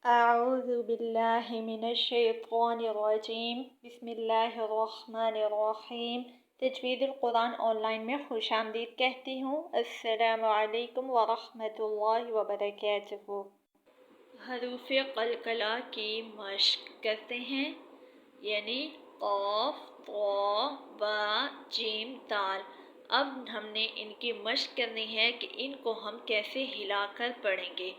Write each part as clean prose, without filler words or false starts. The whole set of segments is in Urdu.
اعوذ باللہ من الشیطان الرجیم بسم اللہ الرحمن الرحیم۔ تجوید القرآن آن لائن میں خوش آمدید کہتی ہوں۔ السلام علیکم ورحمۃ اللہ وبرکاتہ۔ حروف قلقلہ کی مشق کرتے ہیں، یعنی قاف، طا، با، جیم، دال۔ اب ہم نے ان کی مشق کرنی ہے کہ ان کو ہم کیسے ہلا کر پڑھیں گے،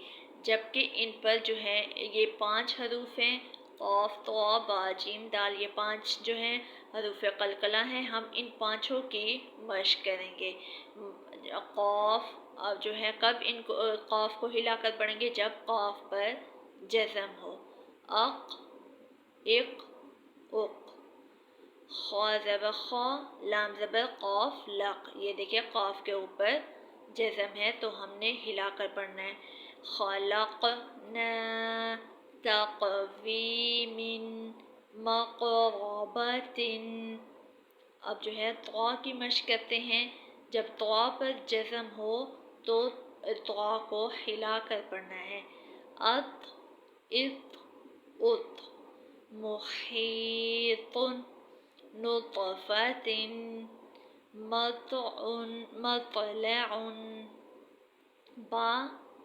جبکہ ان پر جو ہے یہ 5 حروف ہیں، قاف، طا، با، جیم، دال، یہ 5 جو ہیں حروف قلقلہ ہیں۔ ہم ان 5 کی مشق کریں گے۔ قاف جو ہے کب ان کو قاف کو ہلا کر پڑھیں گے؟ جب قاف پر جزم ہو۔ اق، اق، اق۔ خا زبر خا، لام زبر قاف، لق۔ یہ دیکھیں قاف کے اوپر جزم ہے تو ہم نے ہلا کر پڑھنا ہے۔ خلقنا تقویم مقربۃ۔ اب جو ہے طا کی مشق کرتے ہیں۔ جب طا پر جزم ہو تو طا کو ہلا کر پڑھنا ہے۔ ات، ات، ات۔ محیط، نطفۃ، مطع، مطلع۔ با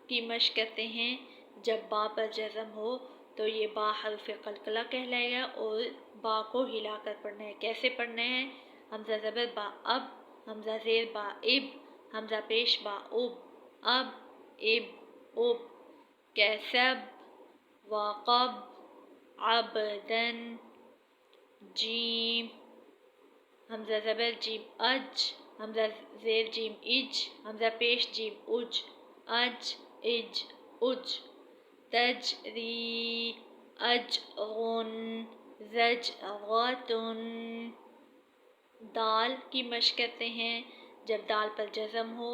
کی مشق کرتے ہیں۔ جب با پر جزم ہو تو یہ با حرف قلقلہ کہلائے گا اور با کو ہلا کر پڑھنا ہے۔ کیسے پڑھنا ہے؟ حمزہ زبر با اب، حمزہ زیر با اب، حمزہ پیش با اب، اب، اب، اب۔ کسب، وقب، عبدا۔ جیم، حمزہ زبر جیم اج، حمزہ زیر جیم اج، حمزہ پیش جیم اج، اج، اج، اج۔ تجری، اجر، زجرۃ۔ دال کی مشق کرتے ہیں۔ جب دال پر جزم ہو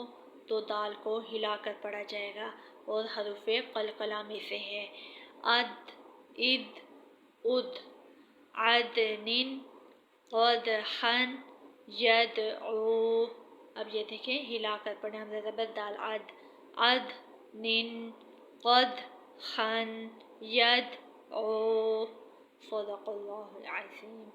تو دال کو ہلا کر پڑھا جائے گا اور حروف قلقلہ میں سے ہے۔ اد، اد، اد۔ عدن، قدحا، یدعو۔ اب یہ دیکھیں ہلا کر پڑھیں۔ حمزہ زبر دال عد، عدن، قدحا، یدعو۔ صدق اللہ العظیم۔